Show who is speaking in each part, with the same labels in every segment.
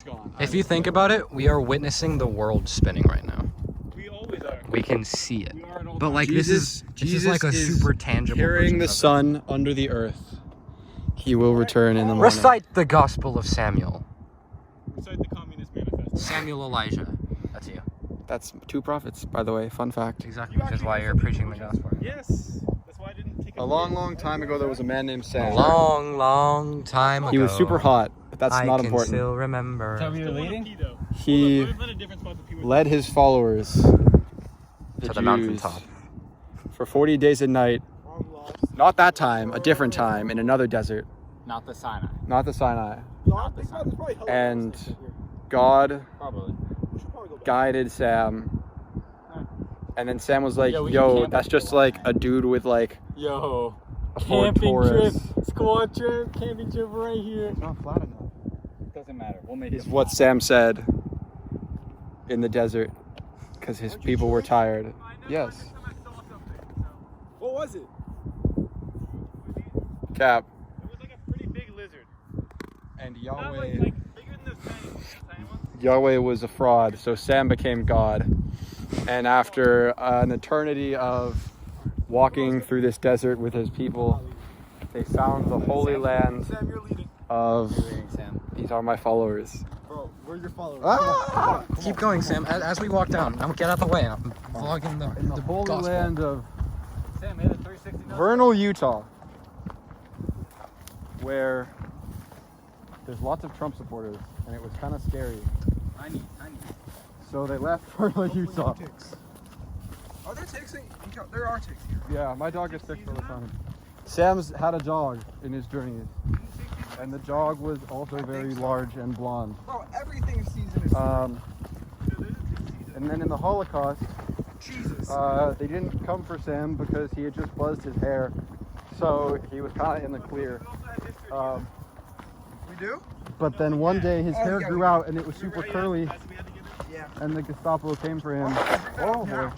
Speaker 1: gone.
Speaker 2: If you think about it, we are witnessing the world spinning right now.
Speaker 1: We always are.
Speaker 2: We can see it.
Speaker 1: We are at all
Speaker 2: But
Speaker 1: times.
Speaker 2: like
Speaker 1: Jesus
Speaker 2: this is like a super tangible
Speaker 1: carrying
Speaker 2: version
Speaker 1: the
Speaker 2: of it.
Speaker 1: sun under the earth. He will return in the morning.
Speaker 2: Recite the Gospel of Samuel.
Speaker 1: Recite the Communist Manifesto.
Speaker 2: Samuel Elijah. That's you.
Speaker 1: That's 2 prophets, by the way. Fun fact.
Speaker 2: Exactly, which is why you're preaching the gospel.
Speaker 1: Yes. That's why I didn't take a long time ago, there was a man named Sam.
Speaker 2: A long time ago.
Speaker 1: He was super hot, but that's not
Speaker 2: I
Speaker 1: important.
Speaker 2: can still remember.
Speaker 3: Tell me you're leading?
Speaker 1: He led his followers
Speaker 2: To the mountaintop.
Speaker 1: for 40 days and night. Not that time, a different time in another desert.
Speaker 3: Not the Sinai.
Speaker 1: Not the Sinai.
Speaker 3: Not the Sinai.
Speaker 1: And God
Speaker 3: Probably.
Speaker 1: guided Sam. And then Sam was like,
Speaker 3: Yeah, we can
Speaker 1: yo,
Speaker 3: camp
Speaker 1: that's
Speaker 3: up
Speaker 1: just
Speaker 3: there.
Speaker 1: like a dude with like
Speaker 3: Yo.
Speaker 1: a Ford
Speaker 3: Camping trip.
Speaker 1: Taurus.
Speaker 3: Squad trip. Camping trip right here.
Speaker 1: It's not flat enough.
Speaker 3: Doesn't matter. We'll make it.
Speaker 1: Is what Sam said in the desert because his people were tired. Yes.
Speaker 4: What was it?
Speaker 1: Cap.
Speaker 4: It was like a pretty big lizard.
Speaker 1: And
Speaker 4: Not
Speaker 1: Yahweh.
Speaker 4: like bigger than the tiny one.
Speaker 1: Yahweh was a fraud, so Sam became God. And after an eternity of walking through this desert with his people, they found the holy land
Speaker 4: Sam, you're leading.
Speaker 1: of.
Speaker 3: Sam.
Speaker 1: These are my followers.
Speaker 4: Bro, we're your followers.
Speaker 1: Ah!
Speaker 2: Keep going, Sam. As we walk down, get out the way. I'm vlogging
Speaker 1: In the holy
Speaker 2: gospel.
Speaker 1: land of
Speaker 3: Sam hit a 360.
Speaker 1: Vernal, Utah, where there's lots of Trump supporters, and it was kind of scary.
Speaker 3: I need.
Speaker 1: So they left Vernal, Utah.
Speaker 4: Are there ticks? There are ticks here.
Speaker 1: Yeah, my dog gets sick all the time. Sam's had a dog in his journey, and the dog was also very large and blonde.
Speaker 4: Bro, everything season is
Speaker 1: And then in the Holocaust,
Speaker 4: Jesus.
Speaker 1: they didn't come for Sam because he had just buzzed his hair, so he was kind of in the clear.
Speaker 4: We do?
Speaker 1: But then one day his
Speaker 4: Oh,
Speaker 1: hair
Speaker 4: yeah,
Speaker 1: grew
Speaker 4: we-
Speaker 1: out and it was super curly,
Speaker 4: Yeah.
Speaker 1: and the Gestapo came for him. Oh boy.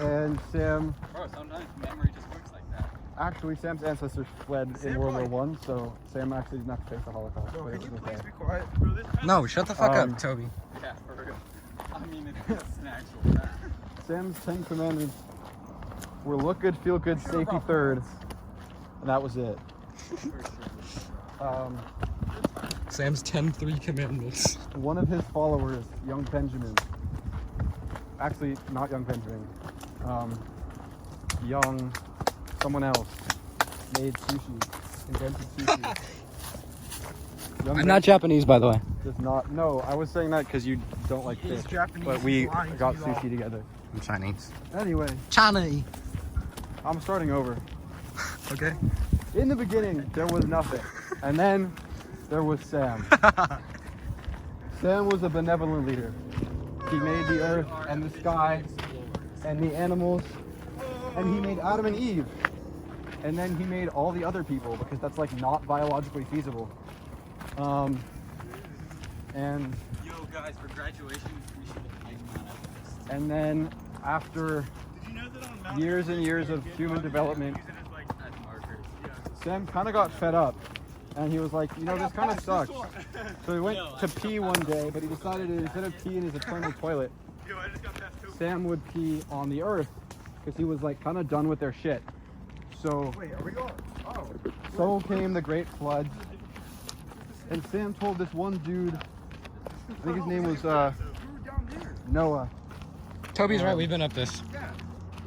Speaker 1: And Sam,
Speaker 3: Bro, sometimes memory just works like that.
Speaker 1: actually Sam's ancestors fled in
Speaker 4: Sam
Speaker 1: World
Speaker 4: probably-
Speaker 1: War I, so Sam actually didn't have to face the Holocaust.
Speaker 4: Bro,
Speaker 1: but
Speaker 4: can
Speaker 1: it
Speaker 4: you
Speaker 1: was
Speaker 4: please
Speaker 1: okay.
Speaker 4: be quiet?
Speaker 2: No, shut the fuck
Speaker 1: Um,
Speaker 2: up, Toby.
Speaker 3: Yeah, for real. I mean, it's an actual fact.
Speaker 1: Sam's 10 commandments were look good, feel good, safety third, and that was it.
Speaker 2: Sam's 10-3 commandments.
Speaker 1: One of his followers, young Benjamin, actually not young Benjamin, young someone else, made sushi, invented sushi. Young
Speaker 2: I'm not Japanese, by the way.
Speaker 1: does not. No, I was saying that because you don't like
Speaker 4: He's
Speaker 1: fish,
Speaker 4: Japanese,
Speaker 1: but we
Speaker 4: he's lying
Speaker 1: got
Speaker 4: to you all.
Speaker 1: sushi together.
Speaker 2: I'm Chinese.
Speaker 1: Anyway,
Speaker 2: Chinese.
Speaker 1: I'm starting over.
Speaker 2: Okay.
Speaker 1: In the beginning, there was nothing, and then there was Sam. Sam was a benevolent leader. He made the earth and the sky and the animals, and he made Adam and Eve. And then he made all the other people because that's like not biologically feasible. And
Speaker 3: Yo, guys, for graduation, we should hike Mount Everest.
Speaker 1: and then after years and years of human development,
Speaker 3: As markers.
Speaker 1: Sam kind of got fed up, and he was like, you know, this kind of sucks. So he went to pee one day, but he decided that instead of pee in his eternal toilet, Sam would pee on the earth because he was like kind of done with their shit. So,
Speaker 4: Wait, are we going? Oh.
Speaker 1: so came the great flood, and Sam told this one dude, I think his name was
Speaker 4: We were down there.
Speaker 1: Noah.
Speaker 2: Toby's right. We've been up this.
Speaker 4: Yeah.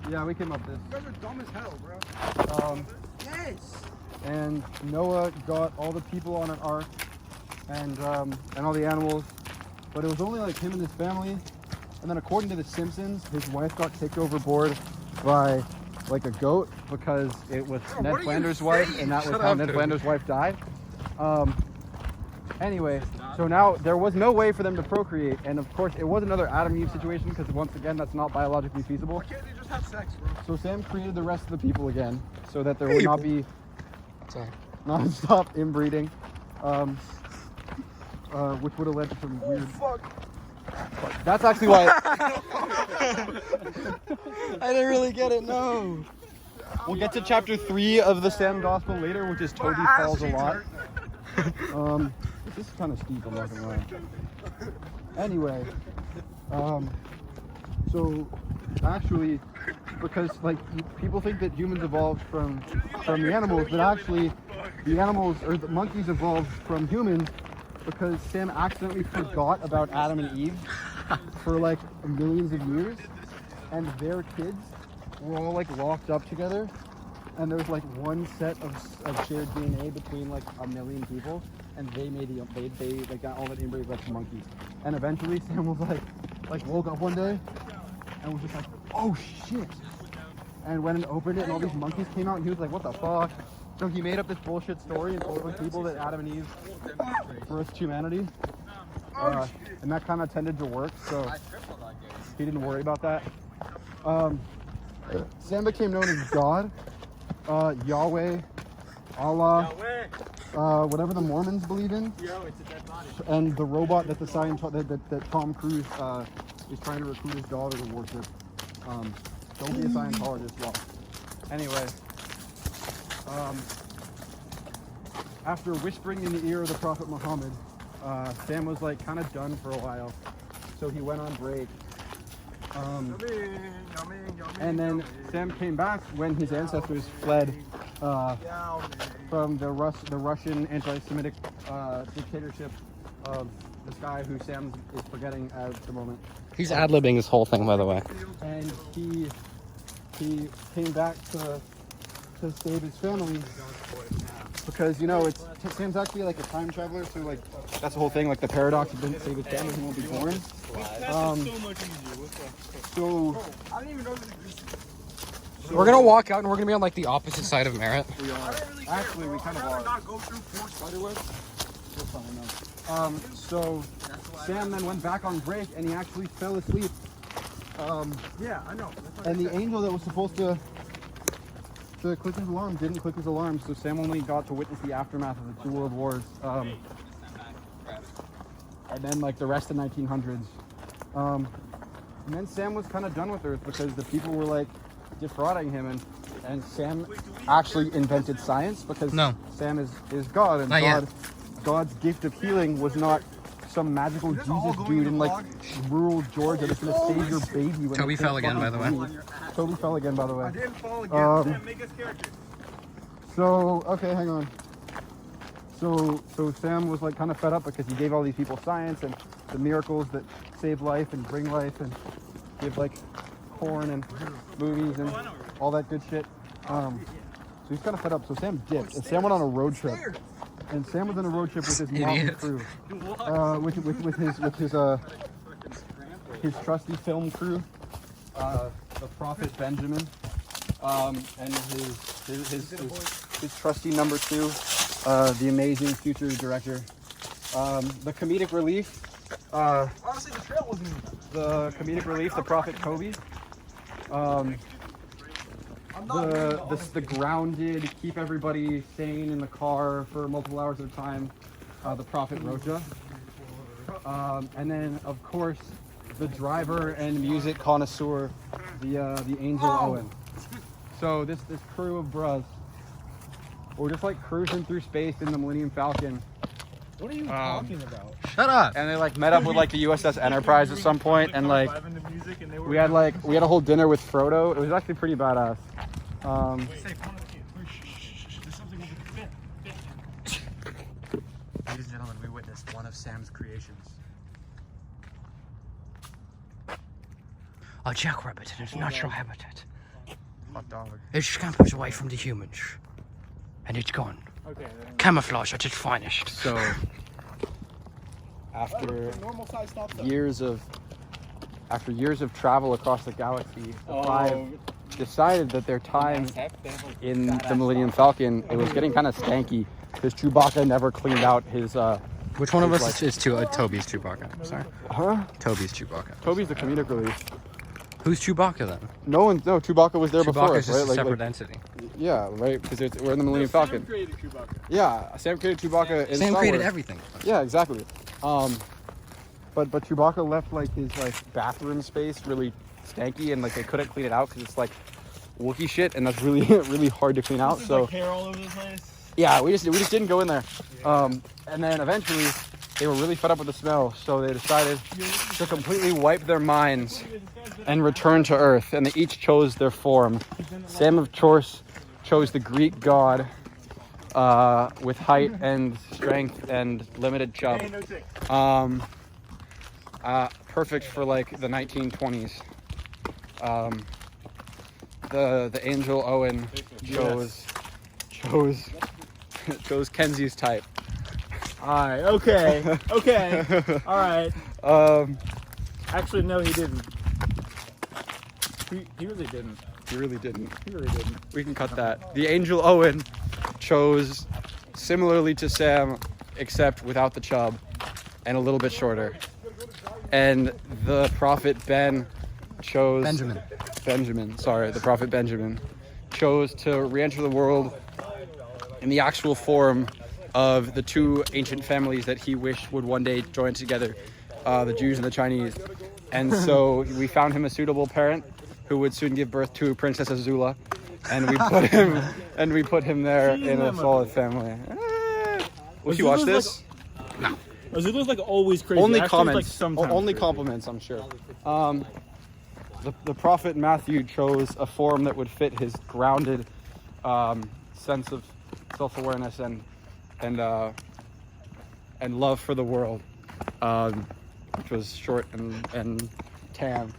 Speaker 1: Yeah, we came up this.
Speaker 4: You guys are dumb as hell, bro. Yes.
Speaker 1: And Noah got all the people on an ark and all the animals, but it was only like him and his family. And then according to The Simpsons, his wife got kicked overboard by like a goat because it was
Speaker 4: Bro,
Speaker 1: Ned
Speaker 4: what are you
Speaker 1: Flanders' wife,
Speaker 4: saying?
Speaker 1: and that was
Speaker 2: Shut
Speaker 1: how
Speaker 2: up,
Speaker 1: Ned
Speaker 2: dude.
Speaker 1: Flanders' wife died. Anyway, so now there was no way for them to procreate, and of course it was another Adam and Eve situation because once again that's not biologically feasible.
Speaker 4: Why can't they just have sex, bro?
Speaker 1: So Sam created the rest of the people again, so that there would not be
Speaker 2: Sorry.
Speaker 1: non-stop inbreeding, which would have led to some weird.
Speaker 4: Fuck.
Speaker 1: That's actually why.
Speaker 2: I didn't really get it. No.
Speaker 1: We'll get to chapter 3 of the Sam Gospel later, which is Toby
Speaker 4: My ass
Speaker 1: falls a
Speaker 4: cheeks
Speaker 1: lot.
Speaker 4: hurt.
Speaker 1: This is kind of steep, I'm not gonna lie. Anyway, so actually, because like people think that humans evolved from the animals, but actually the animals or the monkeys evolved from humans because Sam accidentally forgot about Adam and Eve for like millions of years, and their kids were all like locked up together, and there was like one set of shared DNA between like a million people, and they made they like got all that inbreed like monkeys, and eventually Sam was like woke up one day and was just like, oh shit, and went and opened it, and all these monkeys came out, and he was like, what the fuck? So he made up this bullshit story and told people that Adam and Eve birthed humanity, and that kind of tended to work, so he didn't worry about that. Sam became known as God, Yahweh, Allah, whatever the Mormons believe in, and the robot that that Tom Cruise is trying to recruit his daughter to worship. Don't be a Scientologist, y'all. Anyway, after whispering in the ear of the Prophet Muhammad, Sam was like kind of done for a while, so he went on break. And then Sam came back when his ancestors fled from the Russian anti-Semitic dictatorship of this guy who Sam is forgetting at the moment.
Speaker 2: He's ad-libbing this whole thing, by the way.
Speaker 1: And he came back to save his family because, you know, Sam's actually like a time traveler, so like that's the whole thing, like the paradox of didn't save his family, he won't be born. So
Speaker 4: I didn't even know this existed.
Speaker 2: We're gonna walk out and we're gonna be on like the opposite side of Merritt.
Speaker 1: We are. Actually, we kind of are.
Speaker 4: Not go through four spiderwebs.
Speaker 1: We're fine now. So Sam then went back on break and he actually fell asleep.
Speaker 4: Yeah, I know.
Speaker 1: And the angel that was supposed to click his alarm didn't click his alarm, so Sam only got to witness the aftermath of the 2 world wars. And then like the rest of the 1900s. And then Sam was kind of done with Earth because the people were like defrauding him, and Sam actually invented science because Sam is God, and God's gift of healing was not some magical Jesus dude in like rural Georgia that's gonna save your baby. When
Speaker 2: Toby fell again, by the way.
Speaker 1: Toby fell again, by the way.
Speaker 4: I didn't fall again. Sam, make us characters.
Speaker 1: So okay, hang on. So Sam was like kind of fed up because he gave all these people science and the miracles that save life and bring life and give like porn and movies and all that good shit. So he's kind of fed up. So Sam dipped, and Sam went on a road trip. And Sam was on a road trip with his motley crew, with his trusty film crew, the Prophet Benjamin, and his trusty number 2, the amazing future director, the comedic relief.
Speaker 4: Honestly, the trail wasn't even bad.
Speaker 1: The comedic relief, the Prophet Kobe. The grounded, keep everybody sane in the car for multiple hours at a time, the Prophet Roja. And then, of course, the driver and music connoisseur, the Angel Owen. So this crew of bros, we're just like cruising through space in the Millennium Falcon.
Speaker 4: What are you talking about?
Speaker 2: Shut up!
Speaker 1: And they like met up with like the USS Enterprise at some point, and like we had a whole dinner with Frodo. It was actually pretty badass.
Speaker 2: Ladies and gentlemen, we witnessed one of Sam's creations. A jackrabbit in its natural habitat.
Speaker 1: Hot dog.
Speaker 2: It scampers away from the humans. And it's gone. Camouflage at its finest.
Speaker 1: So after years of travel across the galaxy, the five decided that their time in the Millennium Falcon, it was getting kind of stanky because Chewbacca never cleaned out his
Speaker 2: Which one of us is Toby's Chewbacca? Sorry.
Speaker 1: Huh?
Speaker 2: Toby's Chewbacca.
Speaker 1: Toby's the comedic relief.
Speaker 2: Who's Chewbacca then?
Speaker 1: No, Chewbacca was there before
Speaker 2: Chewbacca's
Speaker 1: us,
Speaker 2: just
Speaker 1: right?
Speaker 2: a separate entity.
Speaker 1: Yeah, right, because we're in the Millennium Falcon.
Speaker 4: Sam created Chewbacca.
Speaker 1: Yeah, Sam created Chewbacca in
Speaker 2: Sam
Speaker 1: Star
Speaker 2: created
Speaker 1: Wars.
Speaker 2: everything.
Speaker 1: Yeah, exactly. But Chewbacca left like his like bathroom space really stanky, and like they couldn't clean it out because it's like Wookiee shit, and that's really really hard to clean out. So
Speaker 3: hair all over the place.
Speaker 1: Yeah, we just didn't go in there. And then eventually they were really fed up with the smell, so they decided to completely wipe their minds and return to Earth. And they each chose their form. Sam, of course, chose the Greek god with height and strength and limited chub. Perfect for like the 1920s. The angel Owen chose Kenzie's type.
Speaker 5: Alright, okay. Alright. Actually, no, he didn't. He really didn't.
Speaker 1: He really didn't.
Speaker 5: He really didn't.
Speaker 1: We can cut that. The angel Owen chose similarly to Sam, except without the chub and a little bit shorter. And the prophet Ben chose Benjamin, sorry, the prophet Benjamin chose to re-enter the world in the actual form of the two ancient families that he wished would one day join together, the Jews and the Chinese. And so we found him a suitable parent who would soon give birth to Princess Azula, and we put him there in a solid family. Will you watch this?
Speaker 5: No. Azula's like always crazy.
Speaker 1: Only
Speaker 5: Actually,
Speaker 1: comments.
Speaker 5: like sometimes
Speaker 1: Only
Speaker 5: crazy.
Speaker 1: compliments, I'm sure. The prophet Matthew chose a form that would fit his grounded sense of self-awareness and love for the world, which was short and tan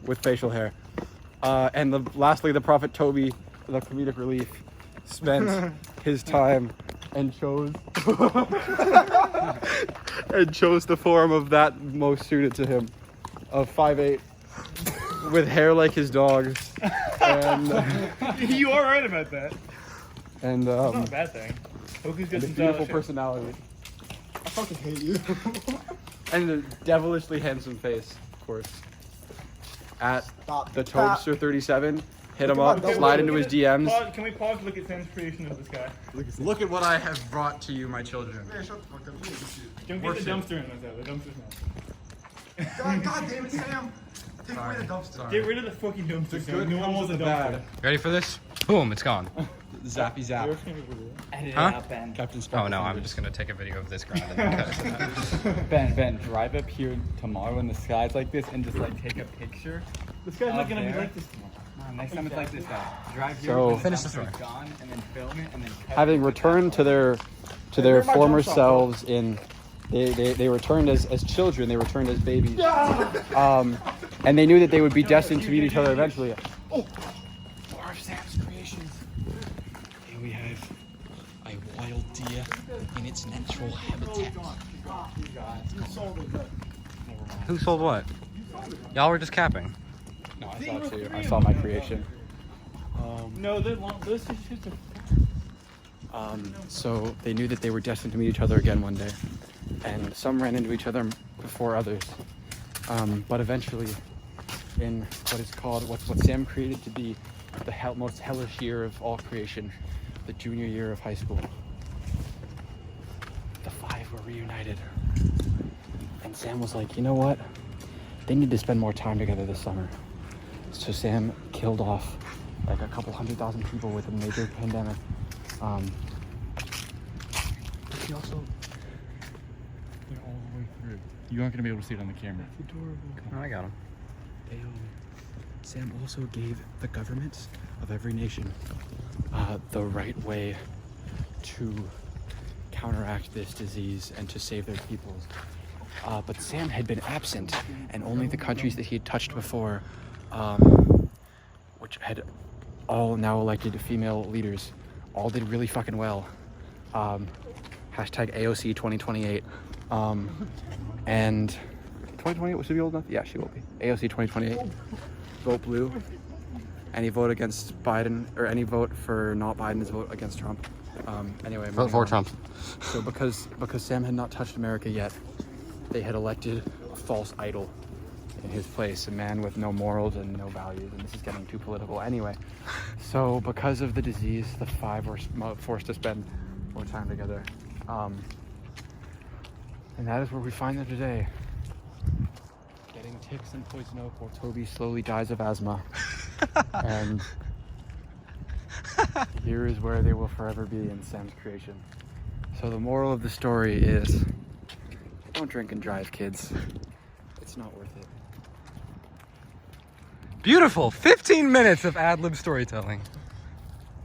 Speaker 1: with facial hair. And lastly, the prophet Toby, the comedic relief, spent his time and chose the form of that most suited to him, of 5'8", with hair like his dog's, and
Speaker 5: You are right about that.
Speaker 1: and
Speaker 5: It's not a bad thing. Hoku's got
Speaker 1: and a
Speaker 5: some
Speaker 1: beautiful
Speaker 5: shit.
Speaker 1: personality,
Speaker 4: I fucking hate you.
Speaker 1: and a devilishly handsome face, of course. At
Speaker 4: Stop.
Speaker 1: the Tobster 37, hit him
Speaker 4: Look at
Speaker 1: up,
Speaker 4: my
Speaker 1: slide
Speaker 4: double-
Speaker 1: into his DMs.
Speaker 5: Can we pause to look at Sam's creation of this guy?
Speaker 1: Look at what I have brought to you, my children.
Speaker 4: Man, shut the fuck up. You ain't this shit.
Speaker 5: Don't
Speaker 1: Worse
Speaker 5: get the dumpster in this out. The dumpster's not.
Speaker 4: God damn it, Sam. Take away the dumpster.
Speaker 1: Sorry.
Speaker 5: Get rid of the fucking dumpster. Sam.
Speaker 1: Good
Speaker 5: No one
Speaker 1: comes
Speaker 5: wants a
Speaker 1: with the
Speaker 5: dumpster.
Speaker 1: bad.
Speaker 2: Ready for this? Boom, it's gone.
Speaker 1: Zappy zap.
Speaker 3: Edit
Speaker 2: Huh?
Speaker 3: it out, Ben.
Speaker 1: Captain
Speaker 2: Oh no, I'm just gonna take a video of this ground and then cut it out.
Speaker 3: Ben, drive up here tomorrow when the sky's like this and just like take a picture.
Speaker 5: This guy's not
Speaker 3: Up
Speaker 5: gonna be
Speaker 3: there?
Speaker 5: like this tomorrow.
Speaker 3: Next time it's like this, guys. Drive here.
Speaker 1: So-
Speaker 3: when the
Speaker 2: Finish the
Speaker 3: dumpster's
Speaker 2: story.
Speaker 3: Gone, and then film it, and then cut
Speaker 1: Having
Speaker 3: it.
Speaker 1: returned to their
Speaker 4: Where's my
Speaker 1: former
Speaker 4: jump shot,
Speaker 1: selves in they returned as children, they returned as babies, and they knew that they would be destined to meet each other eventually.
Speaker 2: More of Sam's creations. Here we have a wild deer in its natural habitat. Who sold what? Y'all were just capping.
Speaker 1: No, I saw it too. I saw my creation.
Speaker 5: No, this is just a.
Speaker 1: So they knew that they were destined to meet each other again one day, and some ran into each other before others. But eventually, in what is called what Sam created to be the most hellish year of all creation, the junior year of high school, the five were reunited, and Sam was like, you know what? They need to spend more time together this summer. So Sam killed off like a couple 100,000 people with a major pandemic. He also
Speaker 6: all the way through. You aren't gonna be able to see it on the camera.
Speaker 2: Oh, I got him.
Speaker 1: Sam also gave the governments of every nation the right way to counteract this disease and to save their peoples. But Sam had been absent, and only the countries that he had touched before, which had all now elected female leaders, all did really fucking well. Hashtag AOC 2028. And 2028, will she be old enough? Yeah, she will be. AOC 2028. Vote blue. Any vote against Biden, or any vote for not Biden is a vote against Trump. Anyway.
Speaker 2: Vote
Speaker 1: moving
Speaker 2: for
Speaker 1: on.
Speaker 2: Trump.
Speaker 1: So because Sam had not touched America yet, they had elected a false idol in his place, a man with no morals and no values, and this is getting too political anyway. So because of the disease, the five were forced to spend more time together. And that is where we find them today. Getting ticks and poison oak while Toby slowly dies of asthma. And Here is where they will forever be in Sam's creation. So the moral of the story is, don't drink and drive, kids. It's not worth it. Beautiful, 15 minutes of ad-lib storytelling.